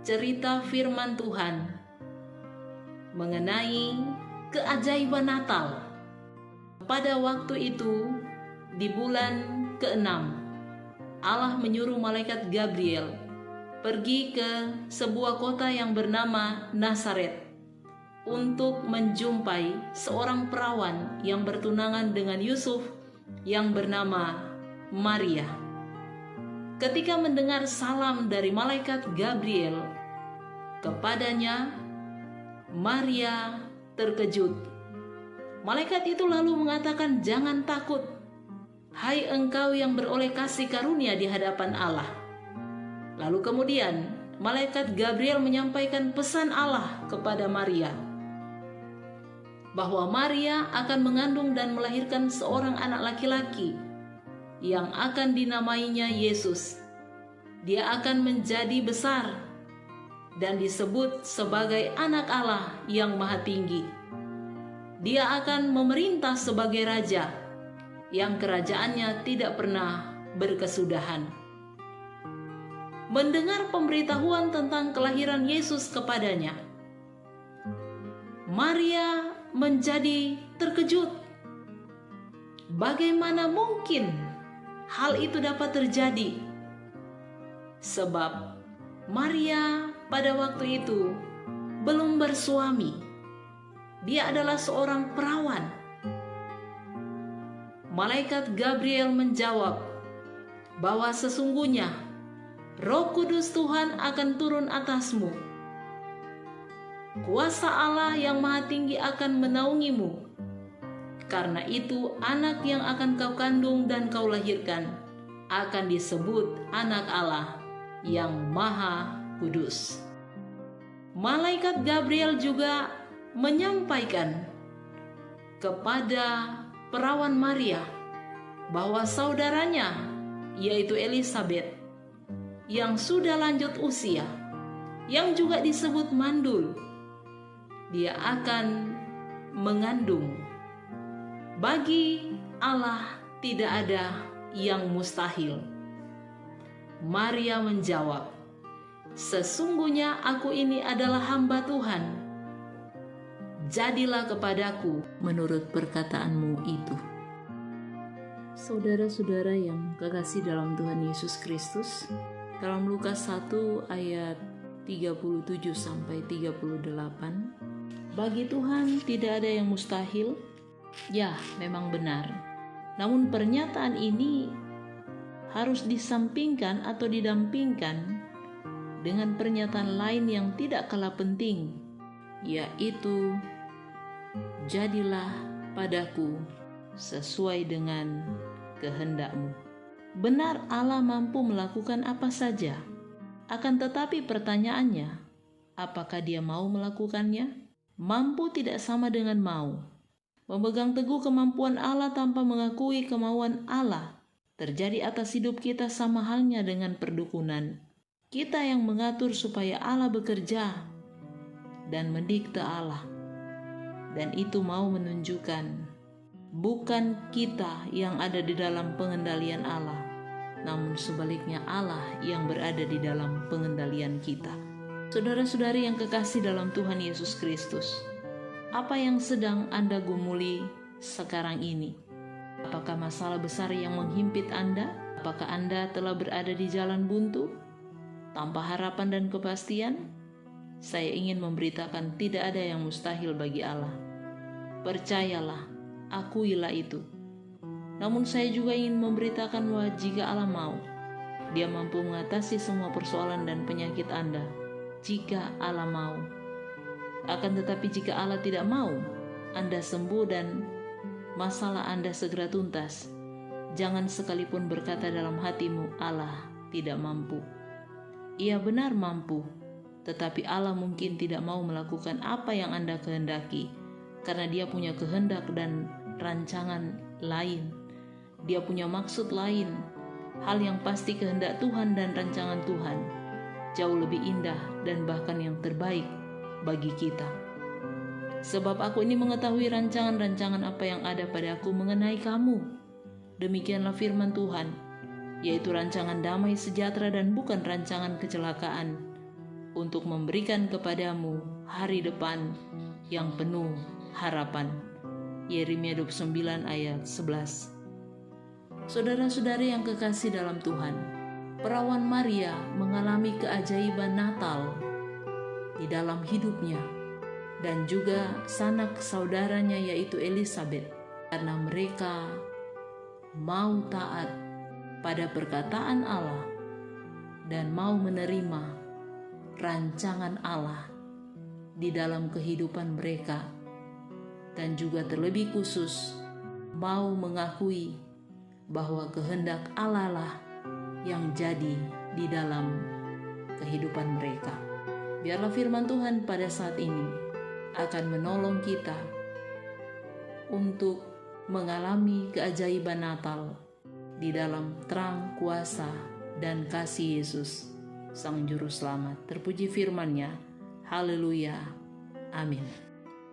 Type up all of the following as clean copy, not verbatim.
cerita firman Tuhan mengenai keajaiban Natal. Pada waktu itu, di bulan ke-6, Allah menyuruh malaikat Gabriel pergi ke sebuah kota yang bernama Nazaret untuk menjumpai seorang perawan yang bertunangan dengan Yusuf yang bernama Maria. Ketika mendengar salam dari malaikat Gabriel kepadanya, Maria terkejut. Malaikat itu lalu mengatakan, "Jangan takut, hai engkau yang beroleh kasih karunia di hadapan Allah." Lalu kemudian malaikat Gabriel menyampaikan pesan Allah kepada Maria, bahwa Maria akan mengandung dan melahirkan seorang anak laki-laki yang akan dinamainya Yesus. Dia akan menjadi besar dan disebut sebagai anak Allah yang maha tinggi. Dia akan memerintah sebagai raja yang kerajaannya tidak pernah berkesudahan. Mendengar pemberitahuan tentang kelahiran Yesus kepadanya, Maria menjadi terkejut. Bagaimana mungkin hal itu dapat terjadi? Sebab Maria pada waktu itu belum bersuami. Dia adalah seorang perawan. Malaikat Gabriel menjawab bahwa sesungguhnya Roh Kudus Tuhan akan turun atasmu. Kuasa Allah yang Maha Tinggi akan menaungimu. Karena itu anak yang akan kau kandung dan kau lahirkan akan disebut anak Allah yang Maha Kudus. Malaikat Gabriel juga menyampaikan kepada perawan Maria bahwa saudaranya, yaitu Elisabet, yang sudah lanjut usia, yang juga disebut mandul, dia akan mengandung. Bagi Allah tidak ada yang mustahil. Maria menjawab, "Sesungguhnya aku ini adalah hamba Tuhan. Jadilah kepadaku menurut perkataanmu itu." Saudara-saudara yang kekasih dalam Tuhan Yesus Kristus, dalam Lukas 1 ayat 37 sampai 38, bagi Tuhan tidak ada yang mustahil. Ya, memang benar. Namun pernyataan ini harus disampingkan atau didampingkan dengan pernyataan lain yang tidak kalah penting, yaitu jadilah padaku sesuai dengan kehendakmu. Benar, Allah mampu melakukan apa saja. Akan tetapi pertanyaannya, apakah Dia mau melakukannya? Mampu tidak sama dengan mau. Memegang teguh kemampuan Allah tanpa mengakui kemauan Allah terjadi atas hidup kita sama halnya dengan perdukunan. Kita yang mengatur supaya Allah bekerja dan mendikte Allah. Dan itu mau menunjukkan bukan kita yang ada di dalam pengendalian Allah, namun sebaliknya Allah yang berada di dalam pengendalian kita. Saudara-saudari yang kekasih dalam Tuhan Yesus Kristus, apa yang sedang Anda gumuli sekarang ini? Apakah masalah besar yang menghimpit Anda? Apakah Anda telah berada di jalan buntu tanpa harapan dan kepastian? Saya ingin memberitakan tidak ada yang mustahil bagi Allah. Percayalah, akuilah itu. Namun saya juga ingin memberitakan bahwa jika Allah mau, Dia mampu mengatasi semua persoalan dan penyakit Anda. Jika Allah mau. Akan tetapi jika Allah tidak mau, Anda sembuh dan masalah Anda segera tuntas. Jangan sekalipun berkata dalam hatimu, Allah tidak mampu. Ia benar mampu, tetapi Allah mungkin tidak mau melakukan apa yang Anda kehendaki, karena Dia punya kehendak dan rancangan lain. Dia punya maksud lain. Hal yang pasti kehendak Tuhan dan rancangan Tuhan jauh lebih indah dan bahkan yang terbaik bagi kita. Sebab aku ini mengetahui rancangan-rancangan apa yang ada padaku mengenai kamu. Demikianlah firman Tuhan, yaitu rancangan damai sejahtera dan bukan rancangan kecelakaan, untuk memberikan kepadamu hari depan yang penuh harapan. Yeremia 29 ayat 11. Saudara-saudari yang kekasih dalam Tuhan, perawan Maria mengalami keajaiban Natal di dalam hidupnya dan juga sanak saudaranya yaitu Elisabet, karena mereka mau taat pada perkataan Allah dan mau menerima rancangan Allah di dalam kehidupan mereka, dan juga terlebih khusus mau mengakui bahwa kehendak Allah lah yang jadi di dalam kehidupan mereka. Biarlah firman Tuhan pada saat ini akan menolong kita untuk mengalami keajaiban Natal di dalam terang kuasa dan kasih Yesus, Sang Juru Selamat. Terpuji firman-Nya. Haleluya. Amin.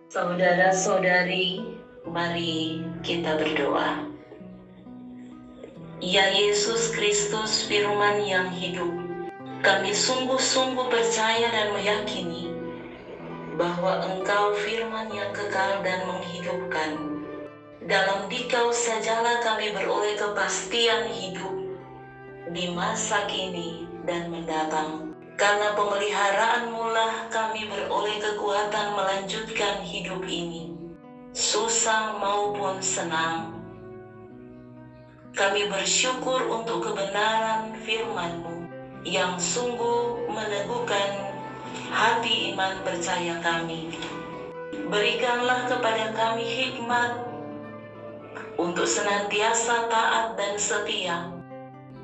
Saudara-saudari, mari kita berdoa. Ya Yesus Kristus, firman yang hidup, kami sungguh-sungguh percaya dan meyakini bahwa Engkau firman yang kekal dan menghidupkan. Dalam Dikau sajalah kami beroleh kepastian hidup di masa kini dan mendatang. Karena pemeliharaan-Mu lah kami beroleh kekuatan melanjutkan hidup ini, susah maupun senang. Kami bersyukur untuk kebenaran firman-Mu yang sungguh meneguhkan hati iman percaya kami. Berikanlah kepada kami hikmat untuk senantiasa taat dan setia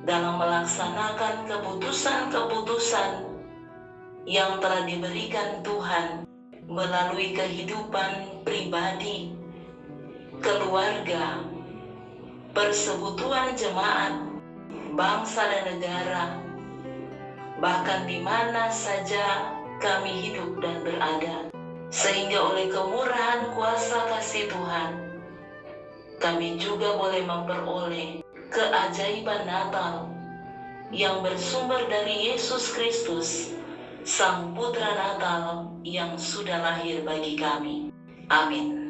dalam melaksanakan keputusan-keputusan yang telah diberikan Tuhan melalui kehidupan pribadi, keluarga, persekutuan jemaat, bangsa dan negara, bahkan di mana saja kami hidup dan berada. Sehingga oleh kemurahan kuasa kasih Tuhan, kami juga boleh memperoleh keajaiban Natal yang bersumber dari Yesus Kristus, Sang Putra Natal yang sudah lahir bagi kami. Amin.